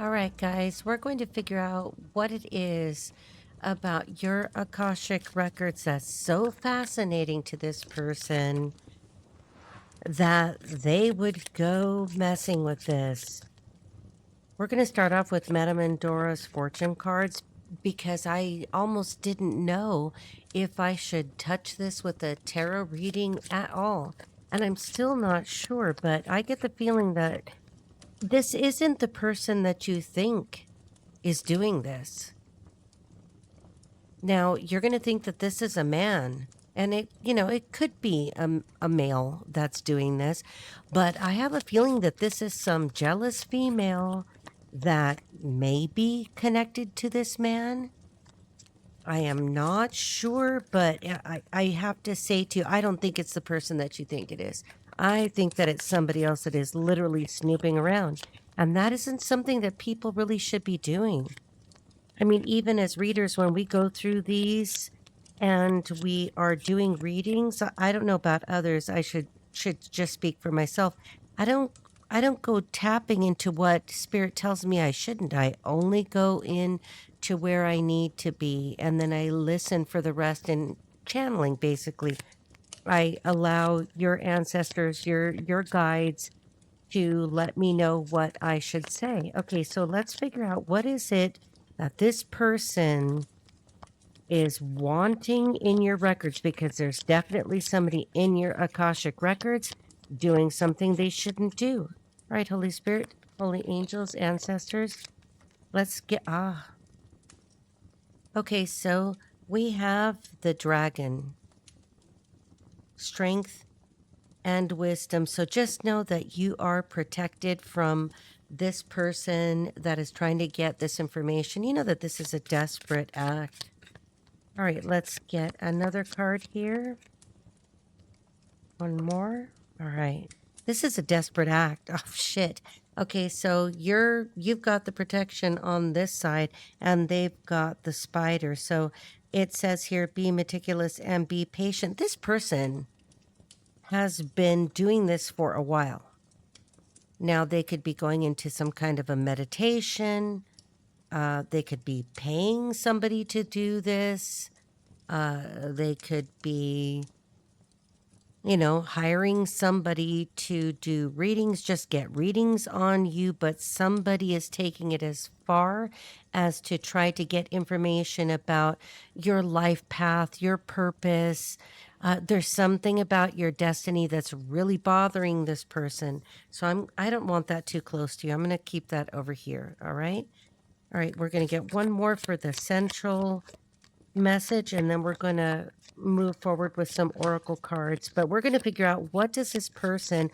All right, guys, we're going to figure out what it is about your Akashic records that's so fascinating to this person that they would go messing with this. We're going to start off with Madame Endora's fortune cards because I almost didn't know if I should touch this with a tarot reading at all. And I'm still not sure, but I get the feeling that this isn't the person that you think is doing this. Now, you're going to think that this is a man, and it could be a male that's doing this, but I have a feeling that this is some jealous female that may be connected to this man. I am not sure, but I have to say to you, I don't think it's the person that you think it is. I think that it's somebody else that is literally snooping around, and that isn't something that people really should be doing. I mean, even as readers, when we go through these and we are doing readings, I don't know about others. I should just speak for myself. I don't go tapping into what spirit tells me I shouldn't. I only go in to where I need to be, and then I listen for the rest in channeling. Basically, I allow your ancestors, your guides, to let me know what I should say. Okay, so let's figure out what is it that this person is wanting in your records, because there's definitely somebody in your Akashic records doing something they shouldn't do. All right, Holy Spirit, holy angels, ancestors, let's get Okay, so we have the dragon, strength and wisdom. So just know that you are protected from this person that is trying to get this information. You know that this is a desperate act. All right, let's get another card here. One more. All right. This is a desperate act. Oh shit. Okay, so you've got the protection on this side and they've got the spider. So it says here, be meticulous and be patient. This person has been doing this for a while. Now they could be going into some kind of a meditation. They could be paying somebody to do this. They could be, hiring somebody to do readings, just get readings on you, but somebody is taking it as far as to try to get information about your life path, your purpose. There's something about your destiny that's really bothering this person. So I don't want that too close to you. I'm going to keep that over here. All right. All right. We're going to get one more for the central message, and then we're going to move forward with some oracle cards, but we're going to figure out, what does this person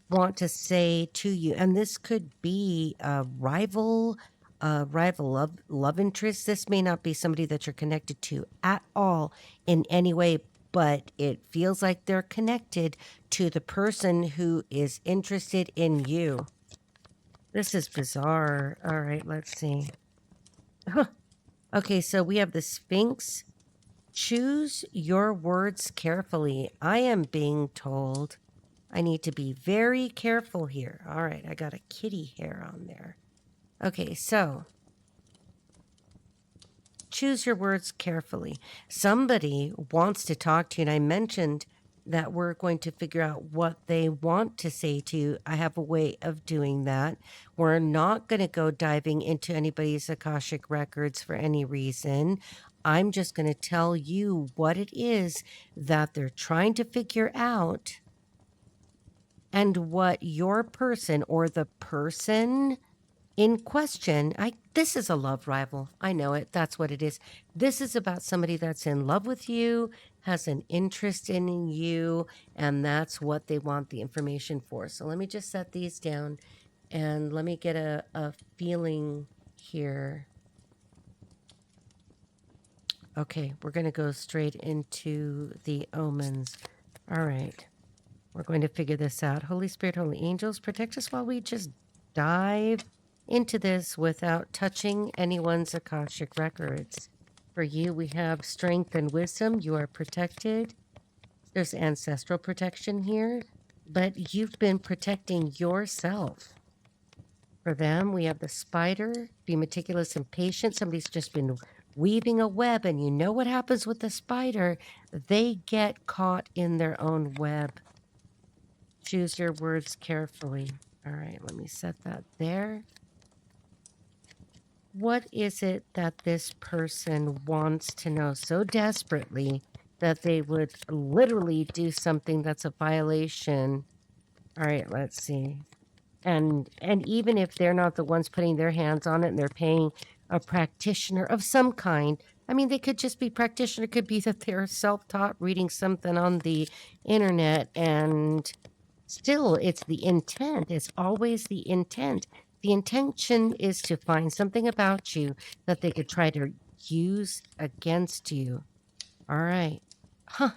want to say to you? And this could be a rival love interest. This may not be somebody that you're connected to at all in any way, but it feels like they're connected to the person who is interested in you. This is bizarre. All right, let's see. Okay, so we have the Sphinx. Choose your words carefully. I am being told I need to be very careful here. All right, I got a kitty hair on there. Okay, so choose your words carefully. Somebody wants to talk to you, and I mentioned that we're going to figure out what they want to say to you. I have a way of doing that. We're not going to go diving into anybody's Akashic records for any reason. I'm just going to tell you what it is that they're trying to figure out, and what your person or the person in question, this is a love rival. I know it. That's what it is. This is about somebody that's in love with you, has an interest in you, and that's what they want the information for. So let me just set these down and let me get a feeling here. Okay, we're going to go straight into the omens. All right. We're going to figure this out. Holy Spirit, holy angels, protect us while we just dive into this without touching anyone's Akashic records. For you, we have strength and wisdom. You are protected. There's ancestral protection here, but you've been protecting yourself. For them, we have the spider. Be meticulous and patient. Somebody's just been weaving a web, and you know what happens with the spider. They get caught in their own web. Choose your words carefully. All right, let me set that there. What is it that this person wants to know so desperately that they would literally do something that's a violation? All right, let's see. And even if they're not the ones putting their hands on it and they're paying a practitioner of some kind, I mean, they could just be practitioner. It could be that they're self-taught reading something on the internet, and still it's the intent. It's always the intent. The intention is to find something about you that they could try to use against you. All right. Huh.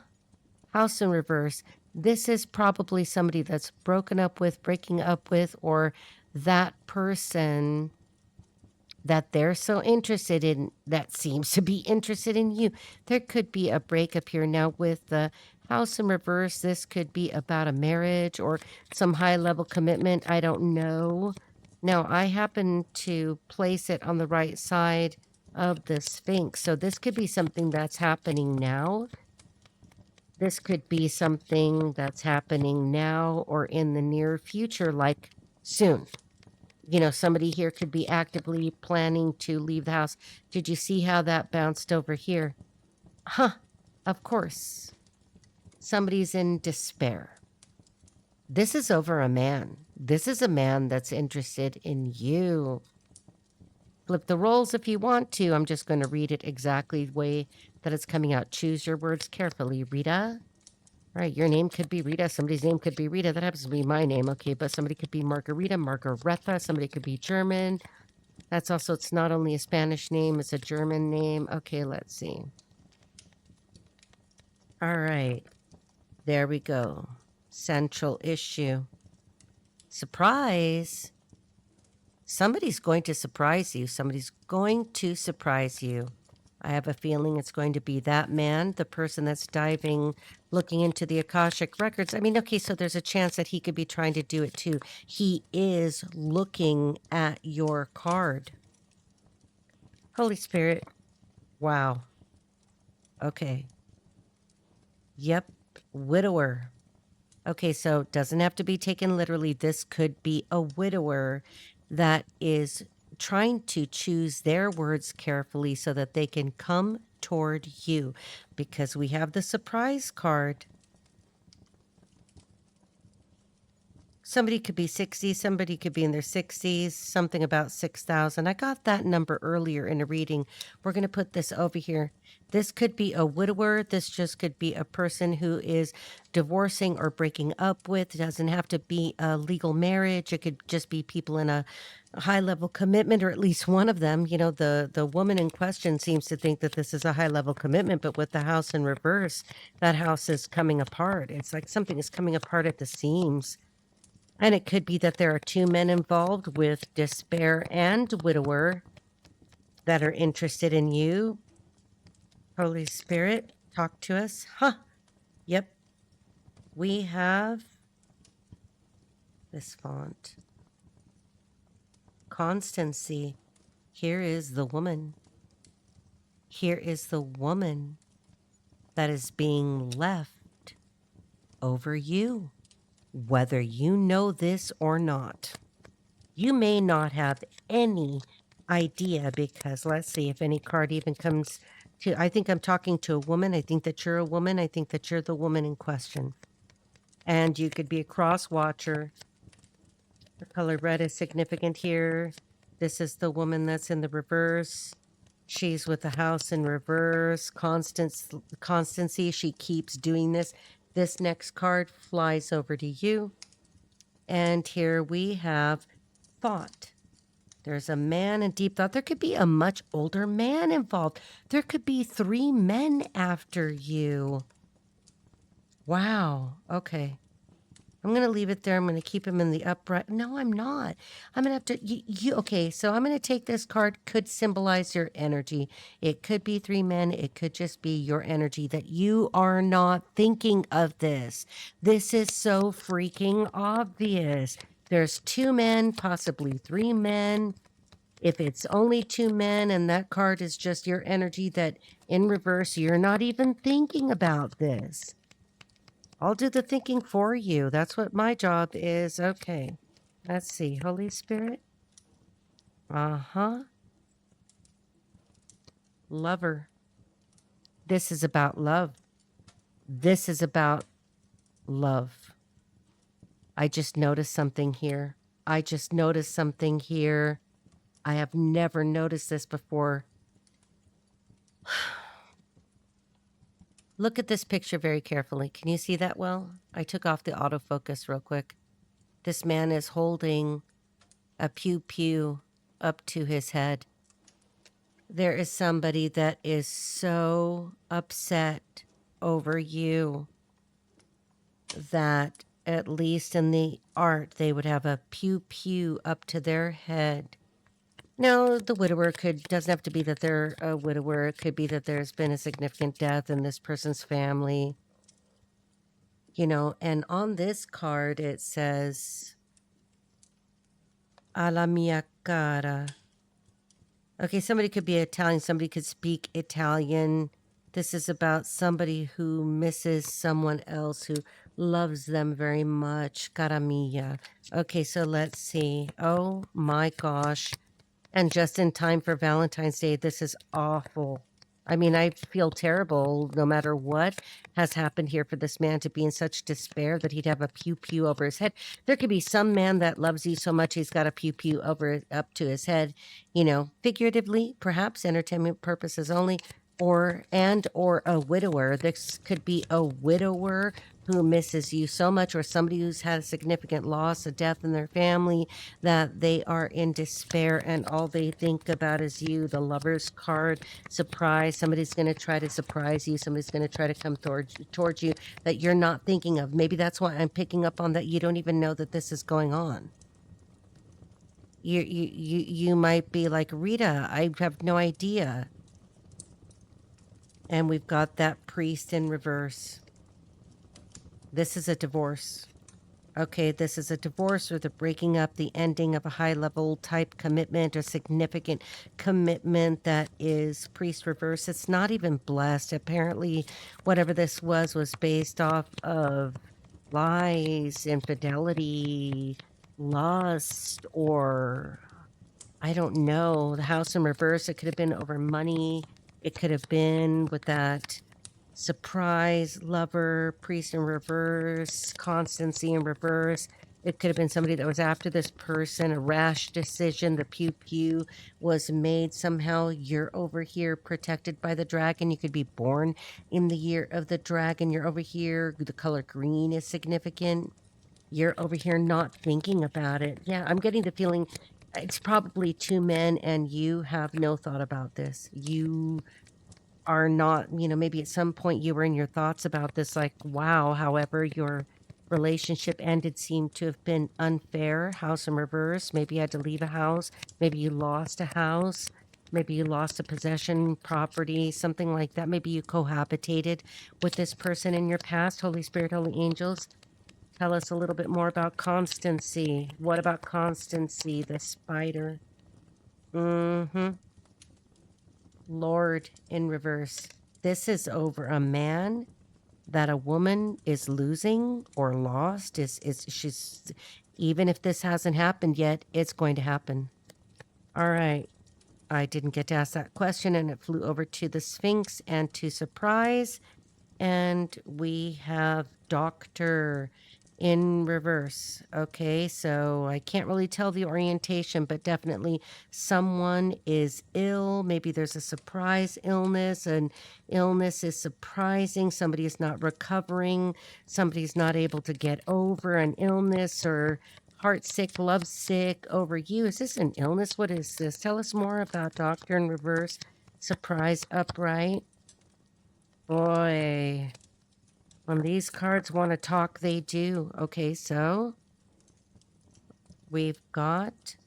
House in reverse. This is probably somebody that's breaking up with, or that person that they're so interested in that seems to be interested in you. There could be a breakup here. Now, with the house in reverse, this could be about a marriage or some high level commitment. I don't know. Now, I happen to place it on the right side of the Sphinx. So this could be something that's happening now. This could be something that's happening now or in the near future, like soon. You know, somebody here could be actively planning to leave the house. Did you see how that bounced over here? Huh, of course. Somebody's in despair. This is over a man. This is a man that's interested in you. Flip the roles if you want to. I'm just going to read it exactly the way that it's coming out. Choose your words carefully, Rita. All right, your name could be Rita. Somebody's name could be Rita. That happens to be my name, okay? But somebody could be Margarita, Margaretha. Somebody could be German. That's also, it's not only a Spanish name, it's a German name. Okay, let's see. All right, there we go. Central issue. Surprise. Somebody's going to surprise you. Somebody's going to surprise you. I have a feeling it's going to be that man, the person that's diving, looking into the Akashic records. I mean, okay, so there's a chance that he could be trying to do it too. He is looking at your card. Holy Spirit. Wow. Okay. Yep. Widower. Okay, so it doesn't have to be taken literally. This could be a widower that is trying to choose their words carefully so that they can come toward you, because we have the surprise card. Somebody could be 60, somebody could be in their 60s, something about 6,000. I got that number earlier in a reading. We're going to put this over here. This could be a widower. This just could be a person who is divorcing or breaking up with. It doesn't have to be a legal marriage. It could just be people in a high-level commitment, or at least one of them. You know, the woman in question seems to think that this is a high-level commitment, but with the house in reverse, that house is coming apart. It's like something is coming apart at the seams. And it could be that there are two men involved with despair and widower that are interested in you. Holy Spirit, talk to us. Huh. Yep. We have this font. Constancy. Here is the woman. Here is the woman that is being left over you. Whether you know this or not, you may not have any idea, because let's see if any card even comes to, I think I'm talking to a woman. I think that you're a woman. I think that you're the woman in question. And you could be a cross watcher. The color red is significant here. This is the woman that's in the reverse. She's with the house in reverse. Constancy, she keeps doing this. This next card flies over to you. And here we have thought. There's a man in deep thought. There could be a much older man involved. There could be 3 men after you. Wow. Okay. I'm going to leave it there. I'm going to keep him in the upright. No, I'm not. I'm going to have to, okay, so I'm going to take this card. Could symbolize your energy. It could be 3 men. It could just be your energy that you are not thinking of this. This is so freaking obvious. There's 2 men, possibly 3 men. If it's only 2 men and that card is just your energy that in reverse, you're not even thinking about this. I'll do the thinking for you. That's what my job is. Okay. Let's see. Holy Spirit. Uh-huh. Lover. This is about love. This is about love. I just noticed something here. I just noticed something here. I have never noticed this before. Look at this picture very carefully. Can you see that well? I took off the autofocus real quick. This man is holding a pew-pew up to his head. There is somebody that is so upset over you that at least in the art, they would have a pew-pew up to their head. No, the widower doesn't have to be that they're a widower. It could be that there's been a significant death in this person's family. You know, and on this card, it says, alla mia cara. Okay, somebody could be Italian. Somebody could speak Italian. This is about somebody who misses someone else who loves them very much. Cara mia. Okay, so let's see. Oh my gosh. And just in time for Valentine's Day, this is awful. I mean, I feel terrible no matter what has happened here for this man to be in such despair that he'd have a pew-pew over his head. There could be some man that loves you so much he's got a pew-pew up to his head, you know, figuratively, perhaps entertainment purposes only, or a widower. This could be a widower who misses you so much, or somebody who's had a significant loss, a death in their family, that they are in despair and all they think about is you. The Lover's card, surprise. Somebody's going to try to surprise you. Somebody's going to try to come towards you that you're not thinking of. Maybe that's why I'm picking up on that. You don't even know that this is going on. You might be like, Rita, I have no idea. And we've got that priest in reverse. This is a divorce. Okay, this is a divorce or the breaking up, the ending of a high-level type commitment or significant commitment that is priest reverse. It's not even blessed. Apparently, whatever this was based off of lies, infidelity, lust, or I don't know. The house in reverse, it could have been over money. It could have been with that surprise, lover, priest in reverse, constancy in reverse. It could have been somebody that was after this person, a rash decision. The pew-pew was made somehow. You're over here protected by the dragon. You could be born in the year of the dragon. You're over here. The color green is significant. You're over here not thinking about it. Yeah, I'm getting the feeling it's probably 2 men and you have no thought about this. You are not, you know, maybe at some point you were in your thoughts about this, like, wow, however, your relationship ended seemed to have been unfair. House in reverse. Maybe you had to leave a house. Maybe you lost a house. Maybe you lost a possession, property, something like that. Maybe you cohabitated with this person in your past. Holy Spirit, Holy Angels, tell us a little bit more about constancy. What about constancy? The spider. Lord in reverse. This is over a man that a woman is losing or lost. She's, even if this hasn't happened yet, it's going to happen. All right. I didn't get to ask that question and it flew over to the Sphinx and to surprise. And we have Doctor in reverse. Okay, so I can't really tell the orientation, but definitely someone is ill. Maybe there's a surprise illness. An illness is surprising. Somebody is not recovering. Somebody's not able to get over an illness or heartsick, lovesick over you. Is this an illness? What is this? Tell us more about Doctor in reverse. Surprise upright. Boy, when these cards want to talk, they do. Okay, so we've got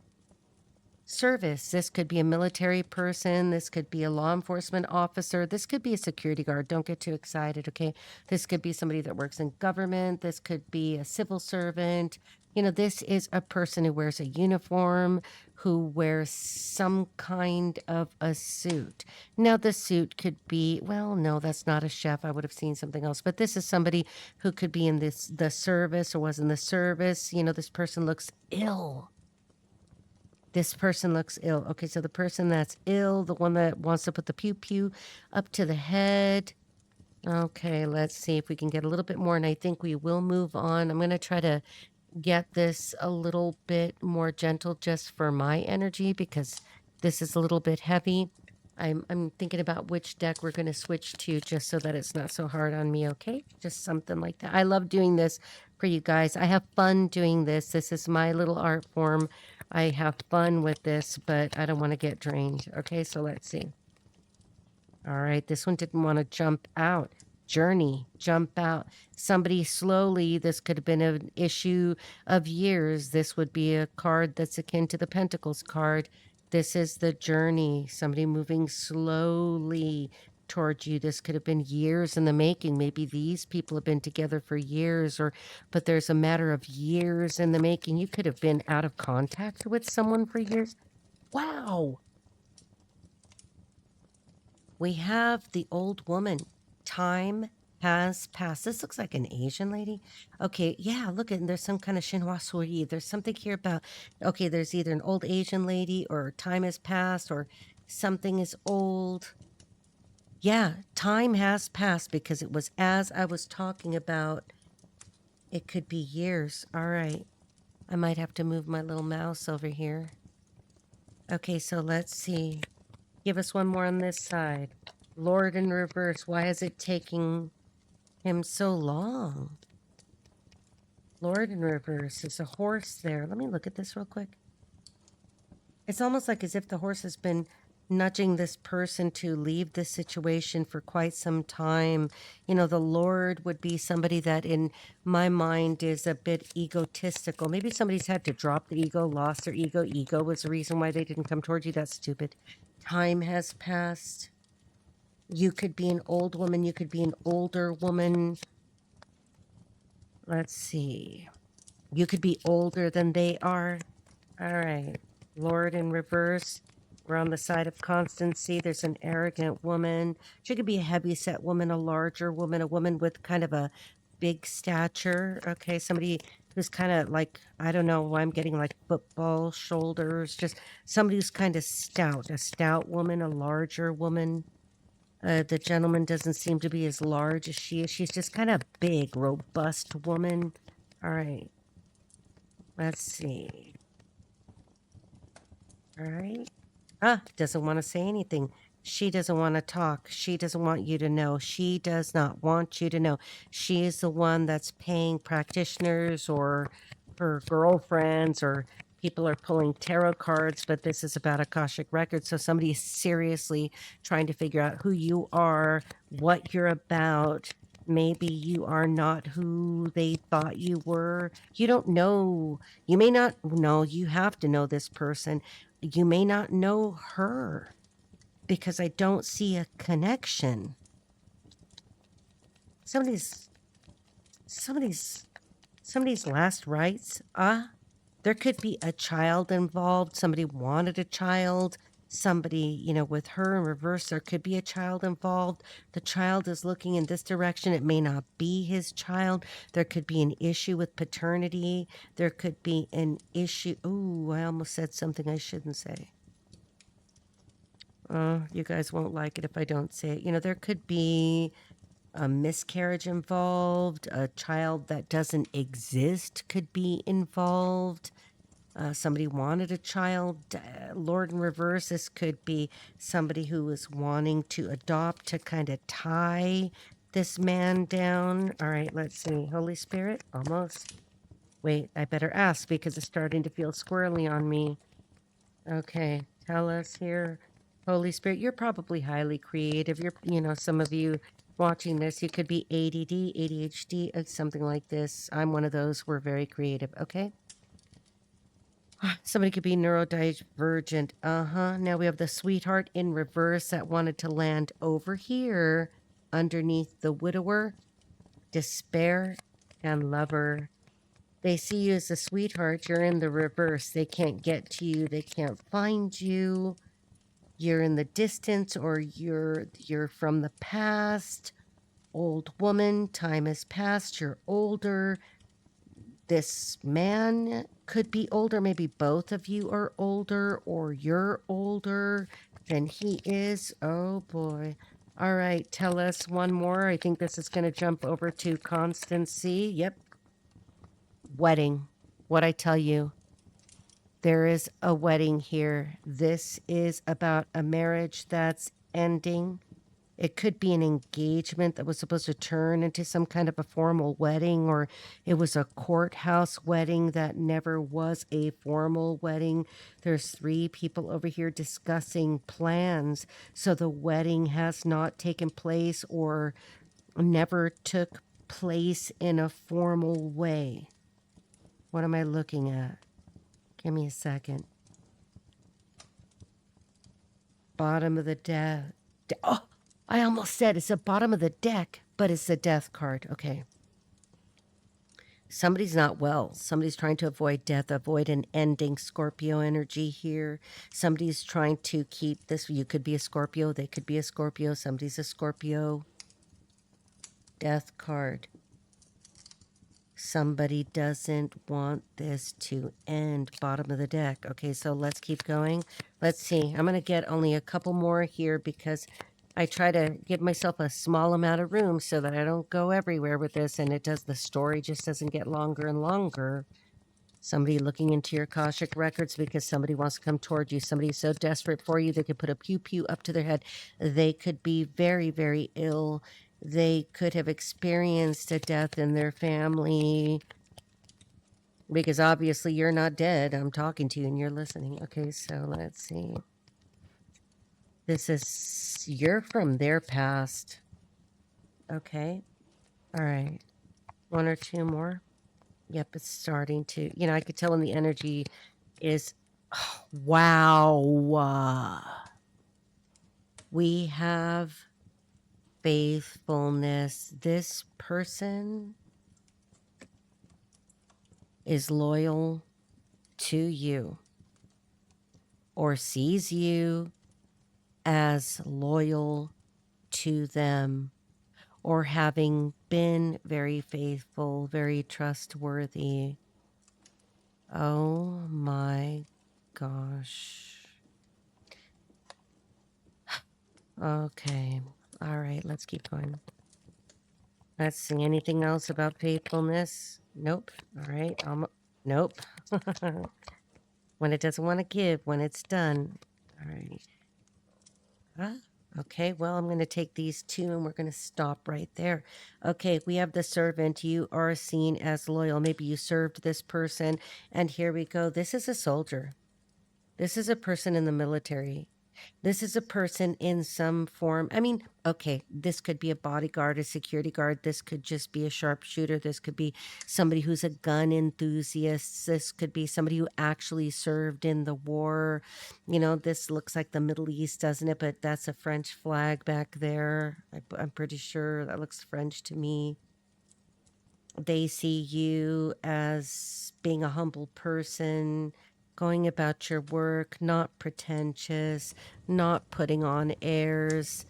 service. This could be a military person. This could be a law enforcement officer. This could be a security guard. Don't get too excited, okay? This could be somebody that works in government. This could be a civil servant. You know, this is a person who wears a uniform, who wears some kind of a suit. Now, the suit could be, well, no, that's not a chef. I would have seen something else. But this is somebody who could be in the service or was in the service. You know, this person looks ill. This person looks ill. Okay, so the person that's ill, the one that wants to put the pew pew up to the head. Okay, let's see if we can get a little bit more, and I think we will move on. I'm going to try to get this a little bit more gentle just for my energy because this is a little bit heavy. I'm thinking about which deck we're going to switch to just so that it's not so hard on me, okay? Just something like that. I love doing this for you guys. I have fun doing this. This is my little art form. I have fun with this, but I don't want to get drained. Okay, so let's see. All right, this one didn't want to jump out. Journey, jump out. Somebody slowly, this could have been an issue of years. This would be a card that's akin to the Pentacles card. This is the journey. Somebody moving slowly towards you. This could have been years in the making. Maybe these people have been together for years, but there's a matter of years in the making. You could have been out of contact with someone for years. Wow. We have the old woman. Time has passed. This looks like an Asian lady. Okay, yeah, look at there's some kind of chinoiserie. There's something here about, okay, there's either an old Asian lady or time has passed or something is old. Yeah, time has passed because it was as I was talking about. It could be years. All right. I might have to move my little mouse over here. Okay, so let's see. Give us one more on this side. Lord in reverse. Why is it taking him so long? Lord in reverse. There's a horse there. Let me look at this real quick. It's almost like as if the horse has been nudging this person to leave the situation for quite some time. You know, the Lord would be somebody that in my mind is a bit egotistical. Maybe somebody's had to drop the ego, lost their ego. Ego was the reason why they didn't come towards you. That's stupid. Time has passed. You could be an old woman. You could be an older woman. Let's see. You could be older than they are. All right. Lord in reverse. We're on the side of constancy. There's an arrogant woman. She could be a heavy-set woman, a larger woman, a woman with kind of a big stature. Okay, somebody who's kind of like, I don't know why I'm getting like football shoulders. Just somebody who's kind of stout. A stout woman, a larger woman. The gentleman doesn't seem to be as large as she is. She's just kind of big, robust woman. All right. Let's see. All right. Doesn't want to say anything. She doesn't want to talk. She doesn't want you to know. She does not want you to know. She is the one that's paying practitioners or her girlfriends or people are pulling tarot cards, but this is about Akashic records. So somebody is seriously trying to figure out who you are, what you're about. Maybe you are not who they thought you were. You don't know. You may not know. You have to know this person. You may not know her because I don't see a connection. Somebody's last rites. There could be a child involved. Somebody wanted a child. Somebody, you know, with her in reverse, there could be a child involved. The child is looking in this direction. It may not be his child. There could be an issue with paternity. There could be an issue. Ooh, I almost said something I shouldn't say. You guys won't like it if I don't say it. You know, there could be a miscarriage involved. A child that doesn't exist could be involved. Somebody wanted a child. Lord in reverse, this could be somebody who is wanting to adopt to kind of tie this man down. All right, let's see. Holy Spirit, almost. Wait, I better ask because it's starting to feel squirrely on me. Okay, tell us here. Holy Spirit, you're probably highly creative. You're, you know, some of you watching this, you could be ADD, ADHD, something like this. I'm one of those. We're very creative, okay? Somebody could be neurodivergent. Now we have the sweetheart in reverse that wanted to land over here underneath the widower, despair, and lover. They see you as a sweetheart. You're in the reverse. They can't get to you. They can't find you. You're in the distance, or you're from the past. Old woman, time has passed. You're older. This man could be older. Maybe both of you are older, or you're older than he is. Oh boy. All right, tell us one more. I think this is going to jump over to constancy. Yep. Wedding. What I tell you, there is a wedding here. This is about a marriage that's ending. It could be an engagement that was supposed to turn into some kind of a formal wedding, or it was a courthouse wedding that never was a formal wedding. There's 3 people over here discussing plans. So the wedding has not taken place or never took place in a formal way. What am I looking at? Give me a second. Bottom of the deck. Oh, I almost said it's the bottom of the deck, but it's the death card. Okay. Somebody's not well. Somebody's trying to avoid death, avoid an ending. Scorpio energy here. Somebody's trying to keep this. You could be a Scorpio. They could be a Scorpio. Somebody's a Scorpio. Death card. Somebody doesn't want this to end. Bottom of the deck. Okay, so let's keep going. Let's see. I'm going to get only a couple more here because I try to give myself a small amount of room so that I don't go everywhere with this, and the story just doesn't get longer and longer. Somebody looking into your Akashic records because somebody wants to come toward you. Somebody's so desperate for you they could put a pew-pew up to their head. They could be very, very ill. They could have experienced a death in their family because obviously you're not dead. I'm talking to you and you're listening. Okay, so let's see. This is, you're from their past. Okay. All right. 1 or 2 more. Yep, it's starting to, I could tell when the energy is, oh, wow. We have faithfulness. This person is loyal to you or sees you as loyal to them, or having been very faithful, very trustworthy. Oh my gosh. Okay. All right, let's keep going. Let's see. Anything else about faithfulness? Nope. All right. Nope. When it doesn't want to give, when it's done. All right. Huh? Okay, well, I'm going to take these 2 and we're going to stop right there. Okay, we have the servant. You are seen as loyal. Maybe you served this person. And here we go. This is a soldier. This is a person in the military. This is a person in some form. I mean, okay, this could be a bodyguard, a security guard. This could just be a sharpshooter. This could be somebody who's a gun enthusiast. This could be somebody who actually served in the war. This looks like the Middle East, doesn't it? But that's a French flag back there. I'm pretty sure that looks French to me. They see you as being a humble person, going about your work, not pretentious, not putting on airs.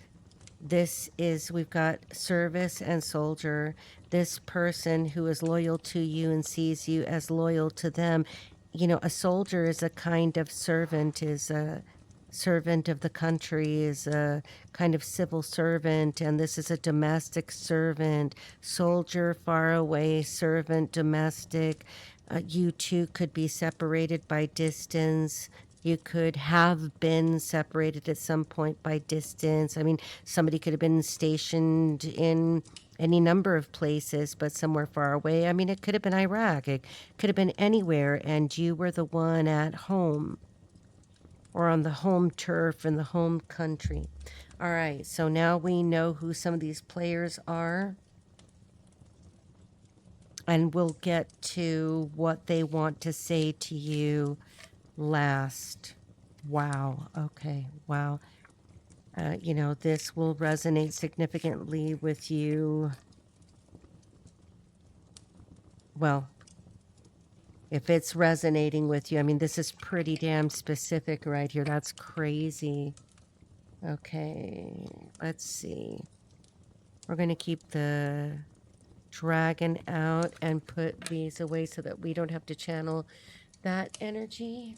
We've got service and soldier. This person who is loyal to you and sees you as loyal to them. A soldier is a kind of servant, is a servant of the country, is a kind of civil servant, and this is a domestic servant. Soldier, far away, servant, domestic. You two could be separated by distance. You could have been separated at some point by distance. I mean, somebody could have been stationed in any number of places, but somewhere far away. I mean, it could have been Iraq. It could have been anywhere, and you were the one at home or on the home turf in the home country. All right, so now we know who some of these players are. And we'll get to what they want to say to you last. Wow. Okay. Wow. This will resonate significantly with you. Well, If it's resonating with you, I mean, this is pretty damn specific right here. That's crazy. Okay, let's see. We're going to keep the dragon out and put these away so that we don't have to channel that energy.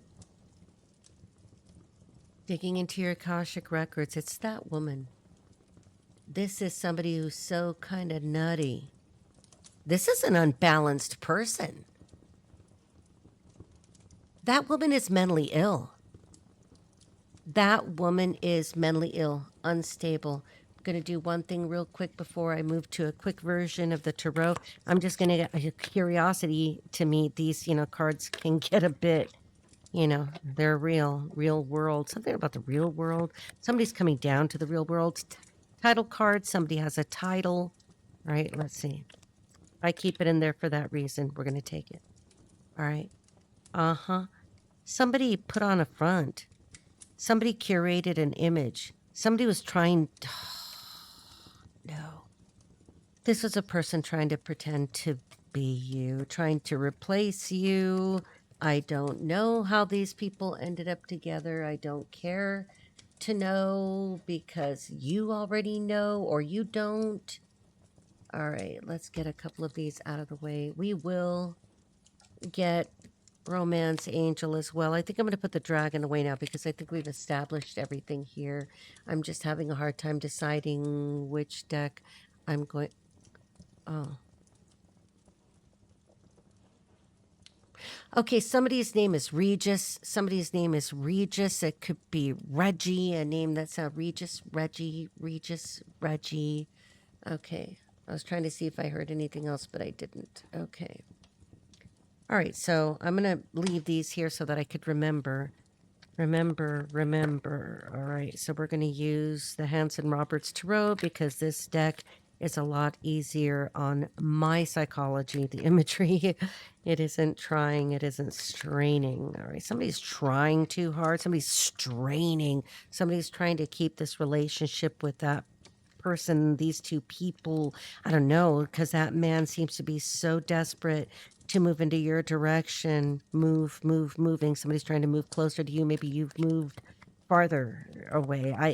Digging into your Akashic records, it's that woman. This is somebody who's so kind of nutty. This is an unbalanced person. That woman is mentally ill. That woman is mentally ill, unstable. I'm going to do one thing real quick before I move to a quick version of the tarot. I'm just going to get a curiosity to me. These, cards can get a bit, they're real world. Something about the real world. Somebody's coming down to the real world. Title card. Somebody has a title. All right, let's see. I keep it in there for that reason. We're going to take it. All right. Uh-huh. Somebody put on a front. Somebody curated an image. Somebody was trying... No. This was a person trying to pretend to be you, trying to replace you. I don't know how these people ended up together. I don't care to know because you already know or you don't. All right, let's get a couple of these out of the way. We will get romance angel as well. I think I'm going to put the dragon away now because I think we've established everything here. I'm just having a hard time deciding which deck I'm going... Oh. Okay, somebody's name is Regis. Somebody's name is Regis. It could be Reggie, a name that sounds Regis, Reggie, Regis, Reggie. Okay, I was trying to see if I heard anything else, but I didn't. Okay. All right, so I'm going to leave these here so that I could remember. Remember. All right, so we're going to use the Hanson Roberts Tarot because this deck is a lot easier on my psychology. The imagery, it isn't trying, it isn't straining. All right, somebody's trying too hard. Somebody's straining. Somebody's trying to keep this relationship with that person, these two people. I don't know, because that man seems to be so desperate to move into your direction. Moving. Somebody's trying to move closer to you. Maybe you've moved farther away. I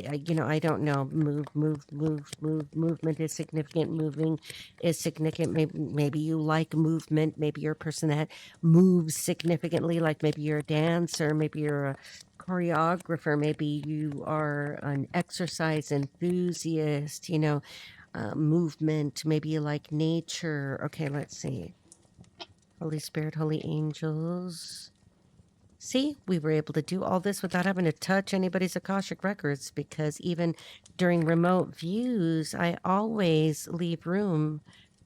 don't know. Movement is significant. Moving is significant. Maybe you like movement. Maybe you're a person that moves significantly. Like maybe you're a dancer. Maybe you're a choreographer. Maybe you are an exercise enthusiast. Movement. Maybe you like nature. Okay, let's see. Holy Spirit, holy angels. See, we were able to do all this without having to touch anybody's Akashic records because even during remote views, I always leave room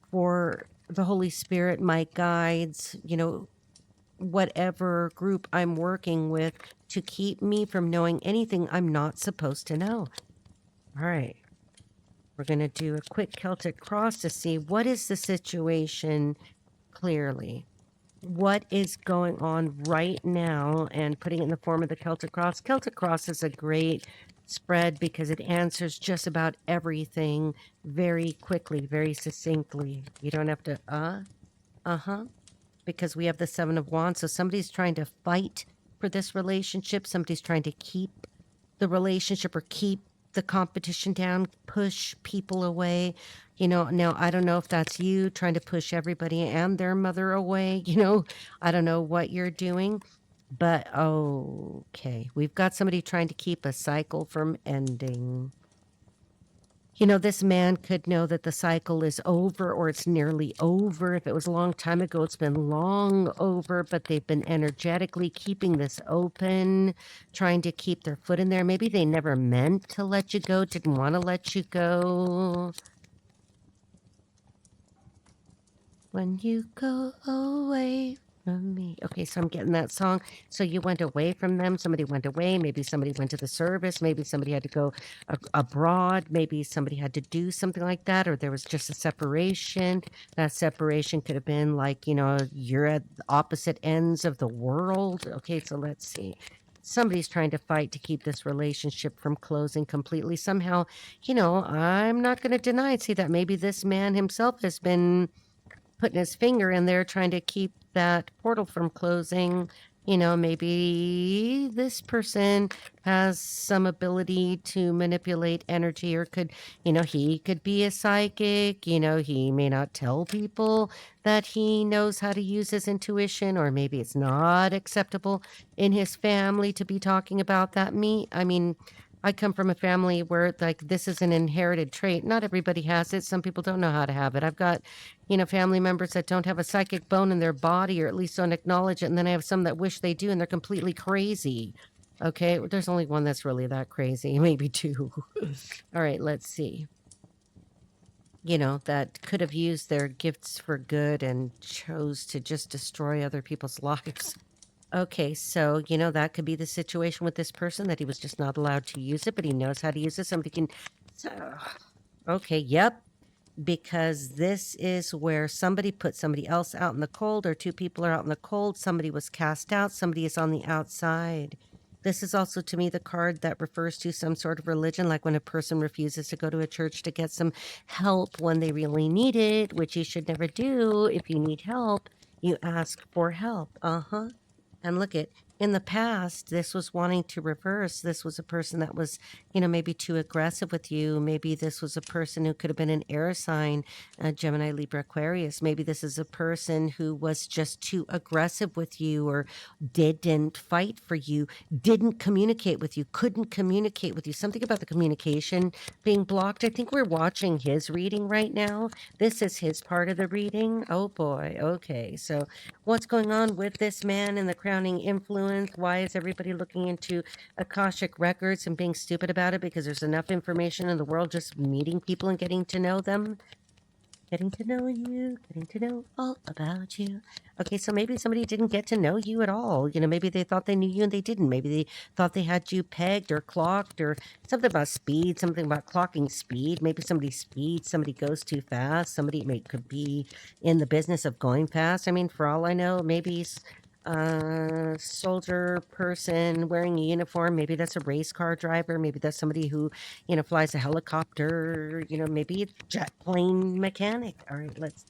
for the Holy Spirit, my guides, whatever group I'm working with to keep me from knowing anything I'm not supposed to know. All right. We're going to do a quick Celtic cross to see what is the situation clearly. What is going on right now and putting it in the form of the Celtic cross. Celtic cross is a great spread because it answers just about everything very quickly, very succinctly. You don't have to, because we have the Seven of Wands. So somebody's trying to fight for this relationship. Somebody's trying to keep the relationship or keep the competition down, push people away. Now I don't know if that's you trying to push everybody and their mother away. I don't know what you're doing, but okay. We've got somebody trying to keep a cycle from ending. This man could know that the cycle is over or it's nearly over. If it was a long time ago, it's been long over, but they've been energetically keeping this open, trying to keep their foot in there. Maybe they never meant to let you go, didn't want to let you go. When you go away from me. Okay, so I'm getting that song. So you went away from them. Somebody went away. Maybe somebody went to the service. Maybe somebody had to go abroad. Maybe somebody had to do something like that. Or there was just a separation. That separation could have been like, you're at the opposite ends of the world. Okay, so let's see. Somebody's trying to fight to keep this relationship from closing completely. Somehow, I'm not going to deny it. See that maybe this man himself has been putting his finger in there trying to keep that portal from closing. Maybe this person has some ability to manipulate energy, or he could be a psychic. He may not tell people that he knows how to use his intuition, or maybe it's not acceptable in his family to be talking about that. I mean, I come from a family where like this is an inherited trait. Not everybody has it. Some people don't know how to have it. I've got, family members that don't have a psychic bone in their body, or at least don't acknowledge it. And then I have some that wish they do, and they're completely crazy. Okay. There's only one that's really that crazy, maybe two. All right. Let's see. That could have used their gifts for good and chose to just destroy other people's lives. Okay, so that could be the situation with this person, that he was just not allowed to use it, but he knows how to use it. Somebody can. Okay, yep. Because this is where somebody put somebody else out in the cold, or two people are out in the cold. Somebody was cast out. Somebody is on the outside. This is also, to me, the card that refers to some sort of religion, like when a person refuses to go to a church to get some help when they really need it, which you should never do. If you need help, you ask for help. And look at, in the past, this was wanting to reverse. This was a person that was, maybe too aggressive with you. Maybe this was a person who could have been an air sign, Gemini, Libra, Aquarius. Maybe this is a person who was just too aggressive with you, or didn't fight for you, didn't communicate with you, couldn't communicate with you. Something about the communication being blocked. I think we're watching his reading right now. This is his part of the reading. Oh boy. Okay. So what's going on with this man and the crowning influence? Why is everybody looking into Akashic records and being stupid about it? Because there's enough information in the world just meeting people and getting to know them. Getting to know you, getting to know all about you. Okay, so maybe somebody didn't get to know you at all. Maybe they thought they knew you and they didn't. Maybe they thought they had you pegged or clocked, or something about speed, something about clocking speed. Maybe somebody speeds, somebody goes too fast, somebody could be in the business of going fast. I mean, for all I know, maybe soldier person wearing a uniform. Maybe that's a race car driver. Maybe that's somebody who flies a helicopter, maybe a jet plane mechanic. All right, let's.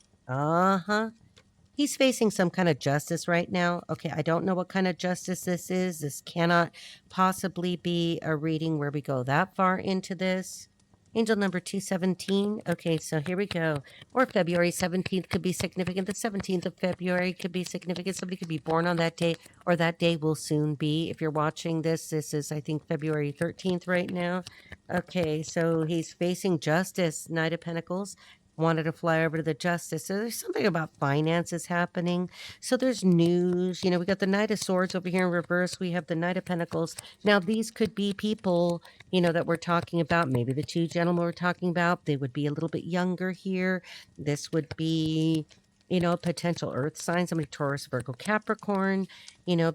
He's facing some kind of justice right now. Okay, I don't know what kind of justice this is. This cannot possibly be a reading where we go that far into this. Angel number 217. Okay, so here we go. Or February 17th could be significant. The 17th of February could be significant. Somebody could be born on that day, or that day will soon be. If you're watching this, this is, I think, February 13th right now. Okay, so he's facing justice. Knight of Pentacles. Wanted to fly over to the justice. So there's something about finances happening. So there's news. We got the Knight of Swords over here in reverse. We have the Knight of Pentacles. Now, these could be people, that we're talking about. Maybe the two gentlemen we're talking about, they would be a little bit younger here. This would be, a potential earth sign, somebody Taurus, Virgo, Capricorn,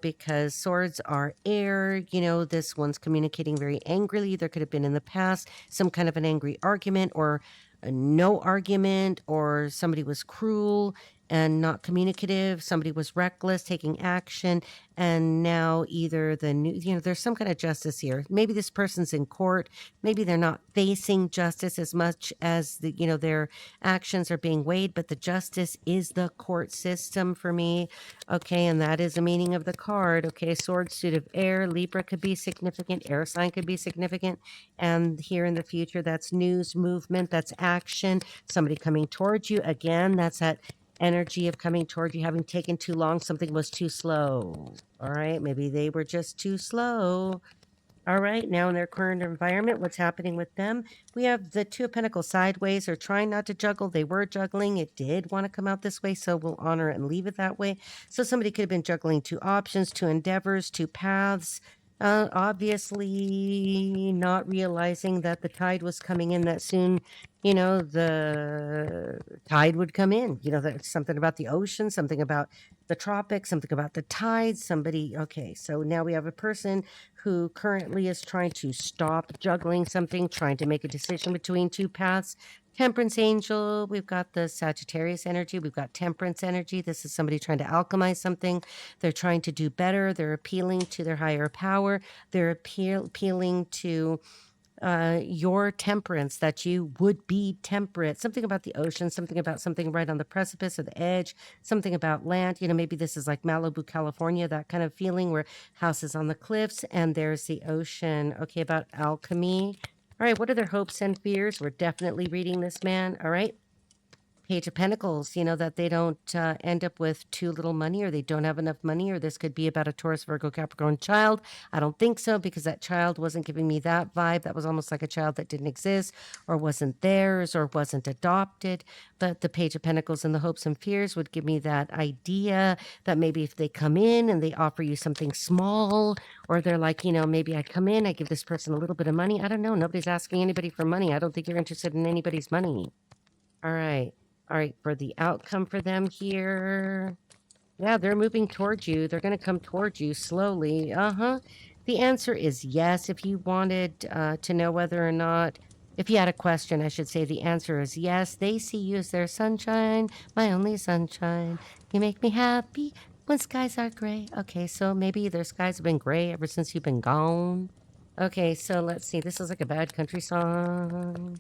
because swords are air. This one's communicating very angrily. There could have been in the past some kind of an angry argument, or no argument, or somebody was cruel and not communicative. Somebody was reckless, taking action. And now either there's some kind of justice here. Maybe this person's in court. Maybe they're not facing justice as much as their actions are being weighed, but the justice is the court system for me. Okay, and that is the meaning of the card. Okay, sword, suit of air, Libra could be significant, air sign could be significant. And here in the future, that's news, movement, that's action, somebody coming towards you. Again, that's that energy of coming toward you, having taken too long, something was too slow. All right, maybe they were just too slow. All right, now in their current environment, what's happening with them? We have the Two of Pentacles sideways, or trying not to juggle. They were juggling. It did want to come out this way, so we'll honor it and leave it that way. So somebody could have been juggling two options, two endeavors, two paths. Obviously not realizing that the tide was coming in that soon. The tide would come in. There's something about the ocean, something about the tropics, something about the tides. Okay, so now we have a person who currently is trying to stop juggling something, trying to make a decision between two paths. Temperance angel, we've got the Sagittarius energy, we've got temperance energy. This is somebody trying to alchemize something. They're trying to do better. They're appealing to their higher power. They're appealing to your temperance, that you would be temperate, something about the ocean, something about something right on the precipice or the edge, something about land. Maybe this is like Malibu, California, that kind of feeling where houses on the cliffs and there's the ocean. Okay, about alchemy. All right, what are their hopes and fears? We're definitely reading this man. All right. Page of Pentacles, that they don't end up with too little money, or they don't have enough money, or this could be about a Taurus, Virgo, Capricorn child. I don't think so, because that child wasn't giving me that vibe. That was almost like a child that didn't exist or wasn't theirs or wasn't adopted. But the Page of Pentacles and the hopes and fears would give me that idea that maybe if they come in and they offer you something small, or they're like, maybe I come in, I give this person a little bit of money. I don't know. Nobody's asking anybody for money. I don't think you're interested in anybody's money. All right. All right, for the outcome for them here. Yeah, they're moving towards you. They're going to come towards you slowly. The answer is yes. If you wanted to know whether or not, if you had a question, I should say the answer is yes. They see you as their sunshine, my only sunshine. You make me happy when skies are gray. Okay, so maybe their skies have been gray ever since you've been gone. Okay, so let's see. This is like a bad country song.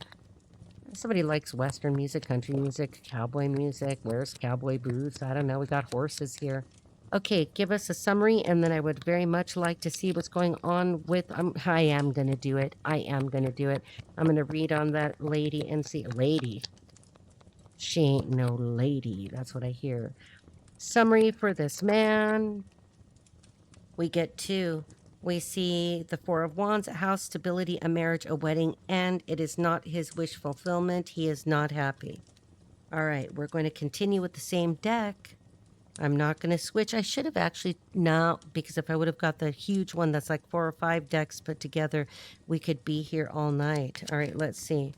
Somebody likes Western music, country music, cowboy music, wears cowboy boots. I don't know. We got horses here. Okay, give us a summary, and then I would very much like to see what's going on with... I am going to do it. I am going to do it. I'm going to read on that lady and see... Lady. She ain't no lady. That's what I hear. Summary for this man. We get two. We see the Four of Wands, a house, stability, a marriage, a wedding, and it is not his wish fulfillment. He is not happy. All right, we're going to continue with the same deck. I'm not going to switch. I should have actually, no, because if I would have got the huge one that's like 4 or 5 decks put together, we could be here all night. All right, let's see.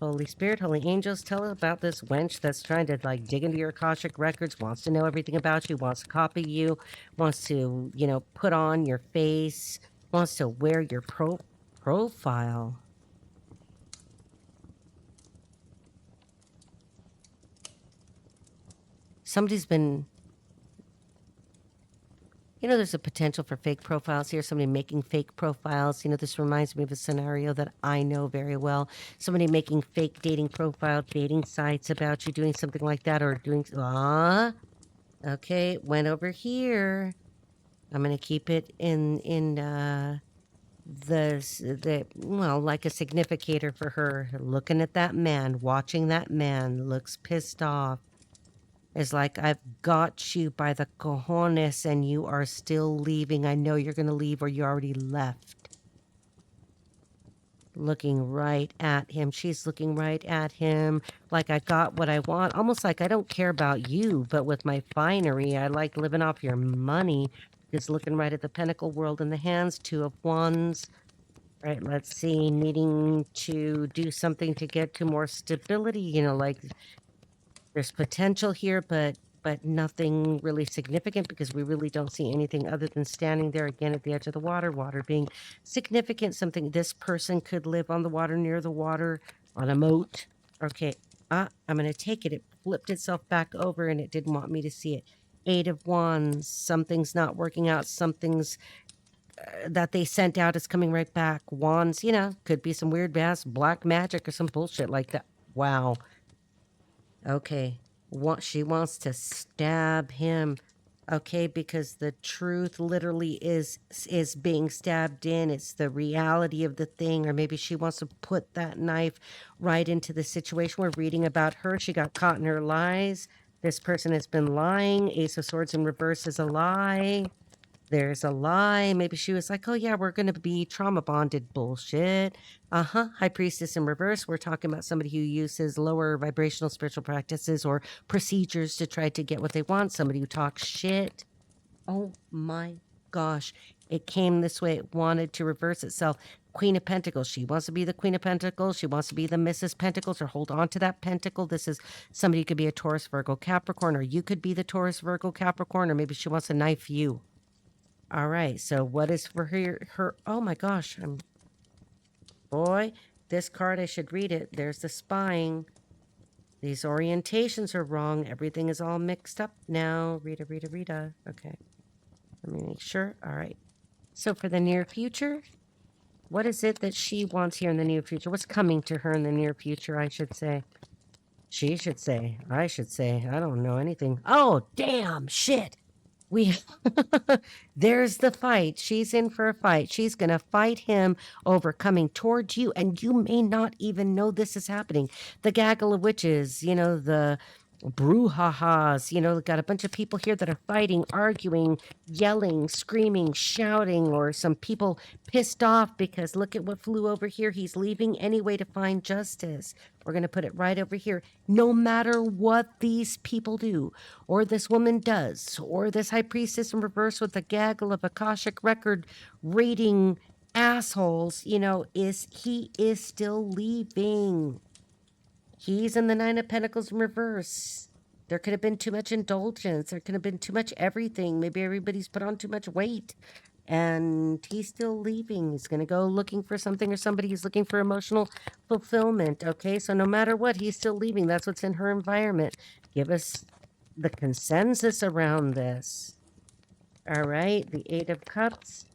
Holy Spirit, Holy Angels, tell us about this wench that's trying to like dig into your Akashic records, wants to know everything about you, wants to copy you, wants to, put on your face, wants to wear your profile. Somebody's been... there's a potential for fake profiles here. Somebody making fake profiles. This reminds me of a scenario that I know very well. Somebody making fake dating profile, dating sites about you, doing something like that, or doing... Okay, went over here. I'm going to keep it in like a significator for her. Looking at that man, watching that man, looks pissed off. Is like, I've got you by the cojones and you are still leaving. I know you're going to leave or you already left. Looking right at him. She's looking right at him like I got what I want. Almost like I don't care about you, but with my finery, I like living off your money. Just looking right at the Pentacle world in the hands. 2 of Wands. Right, let's see. Needing to do something to get to more stability. Like... There's potential here, but nothing really significant because we really don't see anything other than standing there again at the edge of the water. Water being significant, something this person could live on the water, near the water, on a moat. Okay, I'm going to take it. It flipped itself back over and it didn't want me to see it. 8 of Wands, something's not working out. Something's that they sent out is coming right back. Wands, could be some weird ass black magic or some bullshit like that. Wow. Okay, she wants to stab him. Okay, because the truth literally is being stabbed in. It's the reality of the thing. Or maybe she wants to put that knife right into the situation. We're reading about her. She got caught in her lies. This person has been lying. Ace of Swords in reverse is a lie. There's a lie. Maybe she was like, oh yeah, we're going to be trauma bonded. Bullshit. High Priestess in reverse. We're talking about somebody who uses lower vibrational spiritual practices or procedures to try to get what they want. Somebody who talks shit. Oh my gosh. It came this way. It wanted to reverse itself. Queen of Pentacles. She wants to be the Queen of Pentacles. She wants to be the Mrs. Pentacles or hold on to that pentacle. This is somebody who could be a Taurus, Virgo, Capricorn, or you could be the Taurus, Virgo, Capricorn, or maybe she wants to knife you. All right, so what is for her? Oh my gosh, boy, this card, I should read it. There's the spying. These orientations are wrong. Everything is all mixed up now. Rita. Okay, let me make sure. All right, so for the near future, What is it that she wants here in the near future? What's coming to her in the near future, I should say? She should say. I should say. I don't know anything. Oh, damn, shit. We there's the fight. She's in for a fight. She's going to fight him over coming towards you, and you may not even know this is happening. The gaggle of witches, the brouhahas, got a bunch of people here that are fighting, arguing, yelling, screaming, shouting, or some people pissed off because look at what flew over here. He's leaving anyway to find justice. We're going to put it right over here. No matter what these people do, or this woman does, or this high priestess in reverse with a gaggle of Akashic record reading assholes, he is still leaving. He's in the Nine of Pentacles in reverse. There could have been too much indulgence. There could have been too much everything. Maybe everybody's put on too much weight. And he's still leaving. He's going to go looking for something or somebody. He's looking for emotional fulfillment. Okay, so no matter what, he's still leaving. That's what's in her environment. Give us the consensus around this. All right, the Eight of Cups.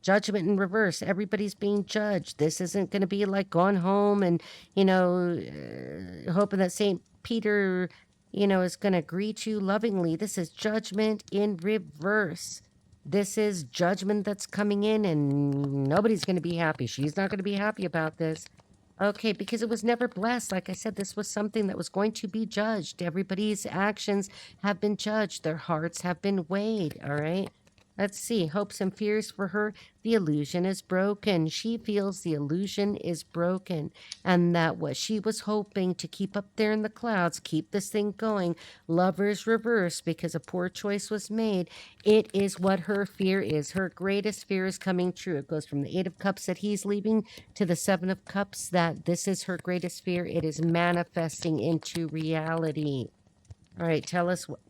Judgment in reverse. Everybody's being judged. This isn't going to be like going home and, hoping that St. Peter, is going to greet you lovingly. This is judgment in reverse. This is judgment that's coming in and nobody's going to be happy. She's not going to be happy about this. Okay, because it was never blessed. Like I said, this was something that was going to be judged. Everybody's actions have been judged. Their hearts have been weighed, all right? Let's see. Hopes and fears for her. The illusion is broken. She feels the illusion is broken. And that what she was hoping to keep up there in the clouds, keep this thing going, Lovers reverse because a poor choice was made. It is what her fear is. Her greatest fear is coming true. It goes from the Eight of Cups that he's leaving to the Seven of Cups that this is her greatest fear. It is manifesting into reality. All right, tell us what...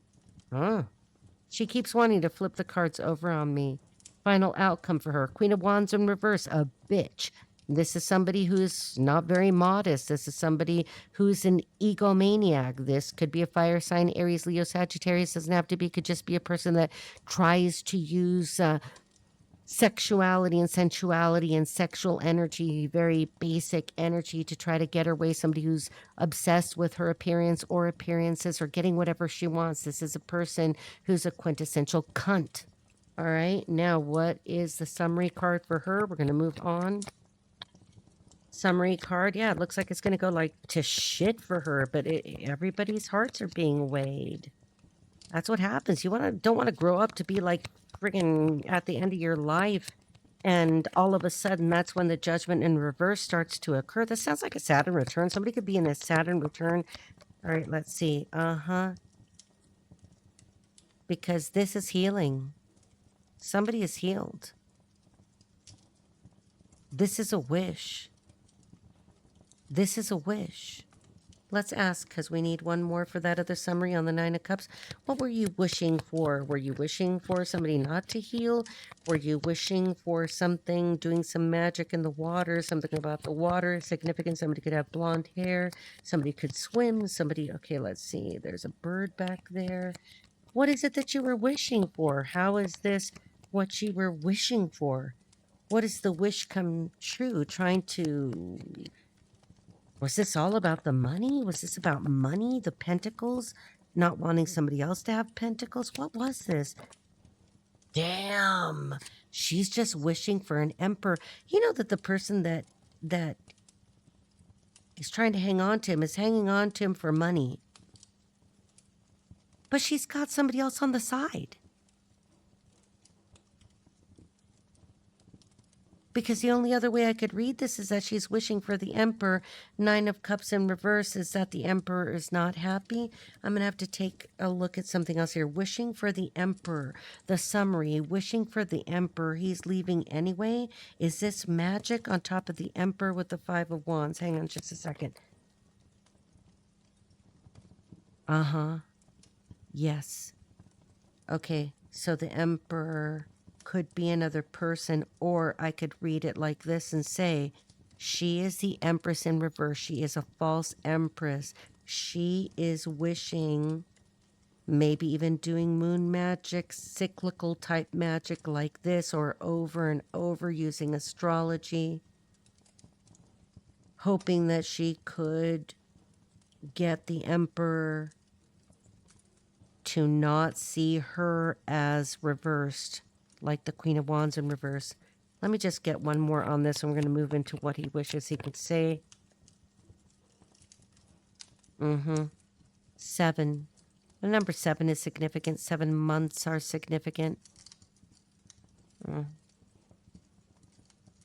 She keeps wanting to flip the cards over on me. Final outcome for her. Queen of Wands in reverse, a bitch. This is somebody who's not very modest. This is somebody who's an egomaniac. This could be a fire sign, Aries, Leo, Sagittarius. Doesn't have to be. Could just be a person that tries to use sexuality and sensuality and sexual energy, very basic energy, to try to get her way. Somebody who's obsessed with her appearance or appearances or getting whatever she wants. This is a person who's a quintessential cunt. All right, now what is the summary card for her? We're going to move on. Summary card, yeah, it looks like it's going to go like to shit for her, but everybody's hearts are being weighed. That's what happens. You don't want to grow up to be like friggin' at the end of your life, and all of a sudden that's when the judgment in reverse starts to occur. This sounds like a Saturn return. Somebody could be in a Saturn return. All right, let's see. Because this is healing. Somebody is healed. This is a wish. This is a wish. Let's ask, because we need one more for that other summary on the Nine of Cups. What were you wishing for? Were you wishing for somebody not to heal? Were you wishing for something, doing some magic in the water, something about the water, significant? Somebody could have blonde hair. Somebody could swim. Somebody, okay, let's see. There's a bird back there. What is it that you were wishing for? How is this what you were wishing for? What is the wish come true? Trying to... Was this all about the money? Was this about money? The pentacles? Not wanting somebody else to have pentacles? What was this? Damn. She's just wishing for an emperor. You know that the person that is trying to hang on to him is hanging on to him for money. But she's got somebody else on the side. Because the only other way I could read this is that she's wishing for the Emperor. Nine of Cups in reverse is that the Emperor is not happy. I'm going to have to take a look at something else here. Wishing for the Emperor. The summary. Wishing for the Emperor. He's leaving anyway. Is this magic on top of the Emperor with the Five of Wands? Hang on just a second. Yes. Okay, so the Emperor could be another person, or I could read it like this and say, she is the Empress in reverse. She is a false Empress. She is wishing maybe even doing moon magic, cyclical type magic like this, or over and over using astrology, hoping that she could get the Emperor to not see her as reversed, like the Queen of Wands in reverse. Let me just get one more on this, and we're going to move into what he wishes he could say. 7. The number 7 is significant. 7 months are significant.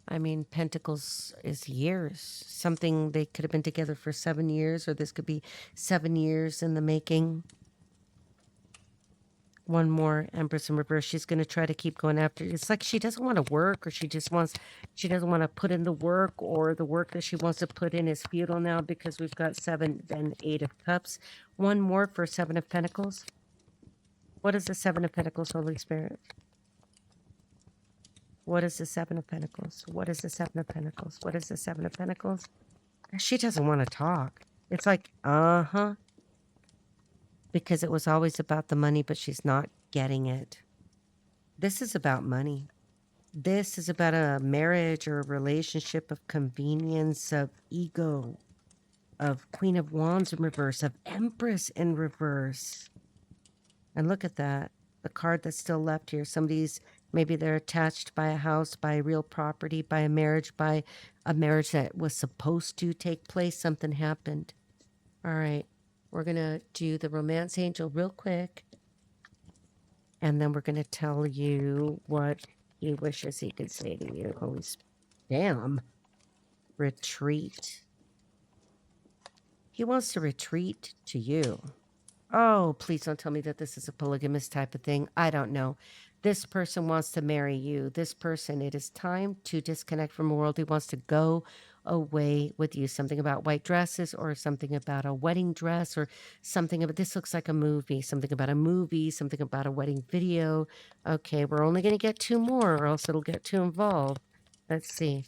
I mean, Pentacles is years. Something they could have been together for 7 years, or this could be 7 years in the making. One more, Empress in reverse. She's going to try to keep going after. It's like she doesn't want to work, or she doesn't want to put in the work, or the work that she wants to put in is futile now because we've got 7 and 8 of Cups. One more for 7 of Pentacles. What is the 7 of Pentacles, Holy Spirit? What is the 7 of Pentacles? What is the 7 of Pentacles? What is the 7 of Pentacles? She doesn't want to talk. It's like, because it was always about the money, but she's not getting it. This is about money. This is about a marriage or a relationship of convenience, of ego, of Queen of Wands in reverse, of Empress in reverse. And look at that. The card that's still left here. Maybe they're attached by a house, by real property, by a marriage that was supposed to take place. Something happened. All right. We're going to do the romance angel real quick. And then we're going to tell you what he wishes he could say to you. Holy damn. Retreat. He wants to retreat to you. Oh, please don't tell me that this is a polygamous type of thing. I don't know. This person wants to marry you. This person, it is time to disconnect from the world. He wants to go away with you. Something about white dresses, or something about a wedding dress, or something about, this looks like a movie, something about a movie, something about a wedding video. Okay, we're only going to get 2 more, or else it'll get too involved. Let's see.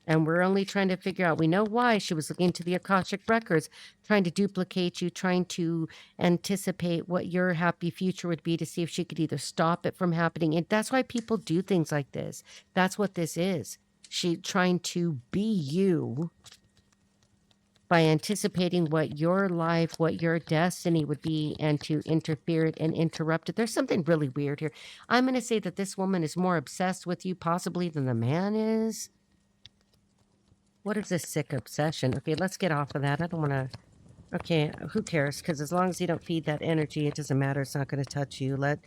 And we're only trying to figure out, we know why she was looking to the Akashic records, trying to duplicate you, trying to anticipate what your happy future would be, to see if she could either stop it from happening. And that's why people do things like this. That's what this is. She trying to be you by anticipating what your life, what your destiny would be, and to interfere it and interrupt it. There's something really weird here. I'm going to say that this woman is more obsessed with you possibly than the man is. What is this sick obsession? Okay, let's get off of that. I don't want to... Okay, who cares? Because as long as you don't feed that energy, it doesn't matter. It's not going to touch you. Look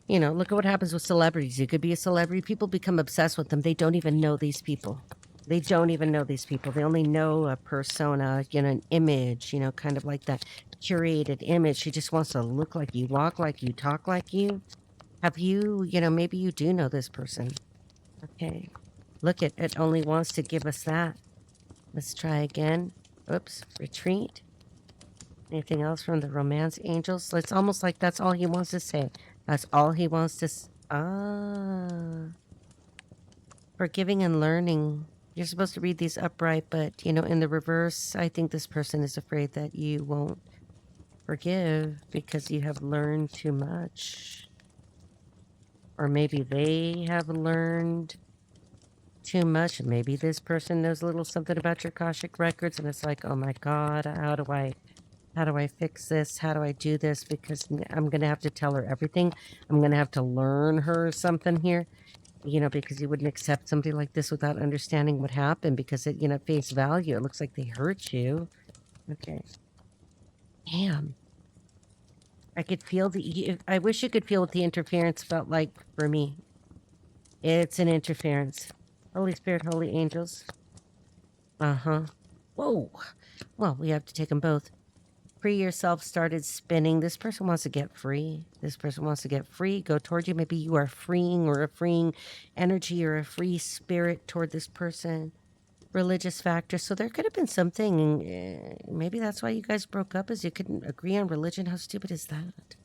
at what happens with celebrities. You could be a celebrity. People become obsessed with them. They don't even know these people. They only know a persona, an image, kind of like that curated image. She just wants to look like you, walk like you, talk like you. Have you, maybe you do know this person. Okay. Look, it only wants to give us that. Let's try again. Oops, retreat. Anything else from the romance angels? It's almost like that's all he wants to say. That's all he wants to... Forgiving and learning. You're supposed to read these upright, but, in the reverse, I think this person is afraid that you won't forgive because you have learned too much. Or maybe they have learned too much, and maybe this person knows a little something about your Akashic records, and it's like, oh my God, how do I fix this? How do I do this? Because I'm gonna have to tell her everything. I'm gonna have to learn her something here, because you wouldn't accept somebody like this without understanding what happened, because it, face value, it looks like they hurt you. Okay. Damn. I could feel I wish you could feel what the interference felt like for me. It's an interference. Holy Spirit, holy angels. Uh-huh. Whoa. Well, we have to take them both. Free yourself started spinning. This person wants to get free. This person wants to get free. Go toward you. Maybe you are freeing, or a freeing energy, or a free spirit toward this person. Religious factor. So there could have been something. Maybe that's why you guys broke up, is you couldn't agree on religion. How stupid is that?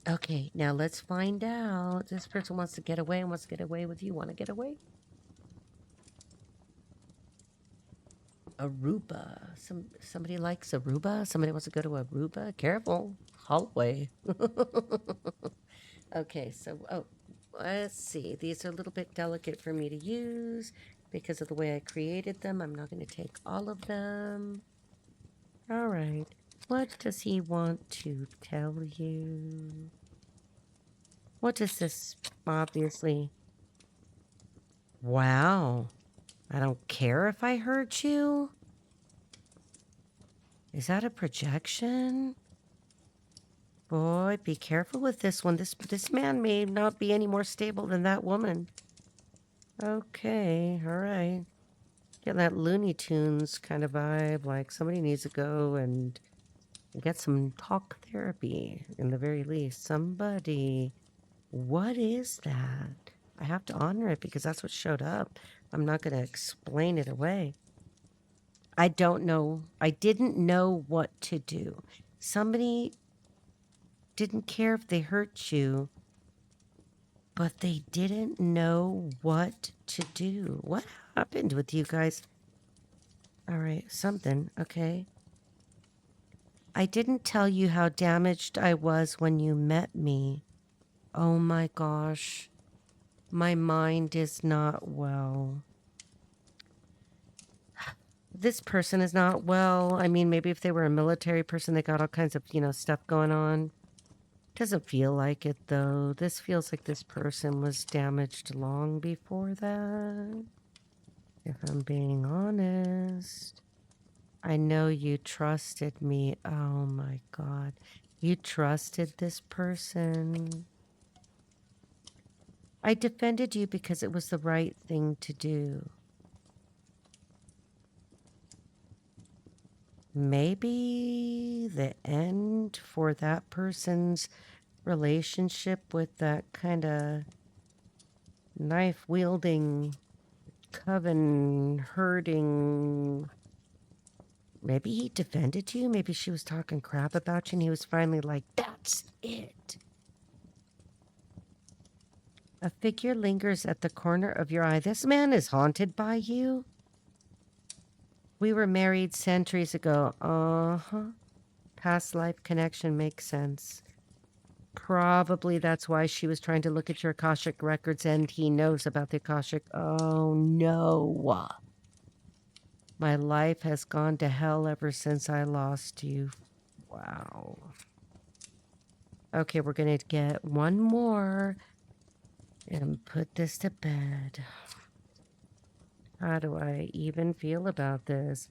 Okay, now let's find out. This person wants to get away and wants to get away with you. Want to get away? Aruba. Somebody likes Aruba? Somebody wants to go to Aruba? Careful. Hallway. Okay, so, let's see. These are a little bit delicate for me to use because of the way I created them. I'm not going to take all of them. All right. What does he want to tell you? What does this, obviously? Wow. I don't care if I hurt you? Is that a projection? Boy, be careful with this one. This man may not be any more stable than that woman. Okay, all right. Get that Looney Tunes kind of vibe, like somebody needs to go and get some talk therapy, in the very least. Somebody. What is that? I have to honor it because that's what showed up. I'm not going to explain it away. I don't know. I didn't know what to do. Somebody didn't care if they hurt you, but they didn't know what to do. What happened with you guys? All right, something, okay. I didn't tell you how damaged I was when you met me. Oh my gosh. My mind is not well. This person is not well. I mean, maybe if they were a military person, they got all kinds of, stuff going on. Doesn't feel like it, though. This feels like this person was damaged long before that. If I'm being honest. I know you trusted me. Oh my God. You trusted this person. I defended you because it was the right thing to do. Maybe the end for that person's relationship with that kind of knife-wielding, coven-herding. Maybe he defended you. Maybe she was talking crap about you and he was finally like, that's it. A figure lingers at the corner of your eye. This man is haunted by you. We were married centuries ago. Uh-huh. Past life connection makes sense. Probably that's why she was trying to look at your Akashic records and he knows about the Akashic. Oh, no. My life has gone to hell ever since I lost you. Wow. Okay, we're going to get one more and put this to bed. How do I even feel about this?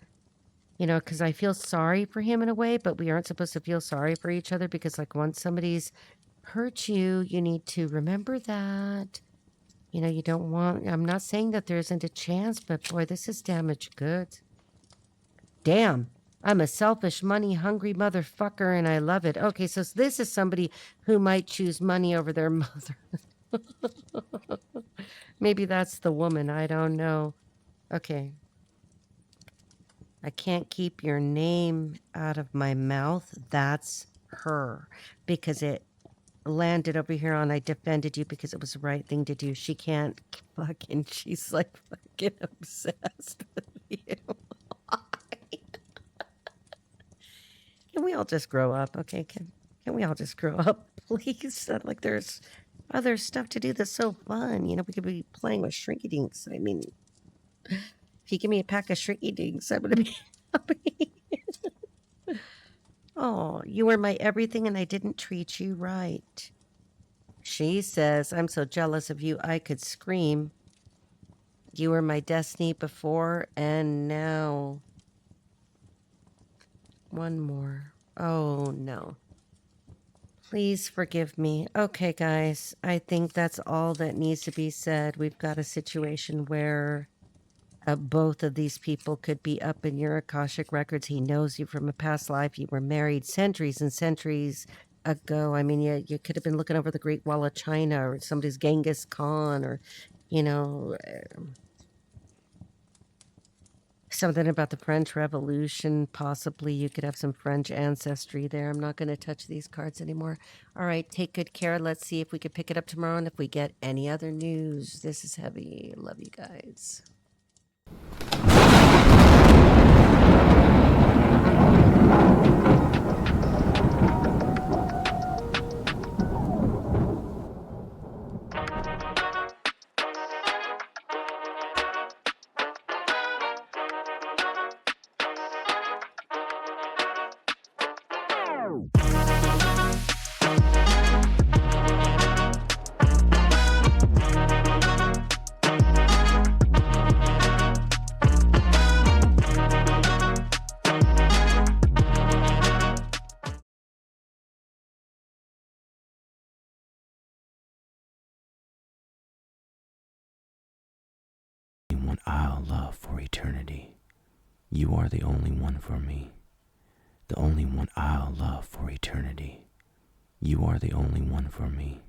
Because I feel sorry for him in a way, but we aren't supposed to feel sorry for each other because, like, once somebody's hurt you, you need to remember that. You don't want... I'm not saying that there isn't a chance, but boy, this is damaged goods. Damn. I'm a selfish, money-hungry motherfucker, and I love it. Okay, so this is somebody who might choose money over their mother. Maybe that's the woman. I don't know. Okay. I can't keep your name out of my mouth. That's her. Because it landed over here on I defended you because it was the right thing to do. She can't fucking... She's like fucking obsessed with you. Can we all just grow up? Okay, can we all just grow up, please? Like, there's other stuff to do that's so fun. We could be playing with Shrinky Dinks. I mean... If you give me a pack of Shrinky Dinks, I'm going to be happy. Oh, you were my everything and I didn't treat you right. She says, I'm so jealous of you, I could scream. You were my destiny before and now. One more. Oh, no. Please forgive me. Okay, guys, I think that's all that needs to be said. We've got a situation where... both of these people could be up in your Akashic records. He knows you from a past life. You were married centuries and centuries ago. I mean, you could have been looking over the Great Wall of China or somebody's Genghis Khan or, something about the French Revolution. Possibly you could have some French ancestry there. I'm not going to touch these cards anymore. All right, take good care. Let's see if we could pick it up tomorrow and if we get any other news. This is heavy. Love you guys. one I'll love for eternity. You are the only one for me. The only one I'll love for eternity. You are the only one for me.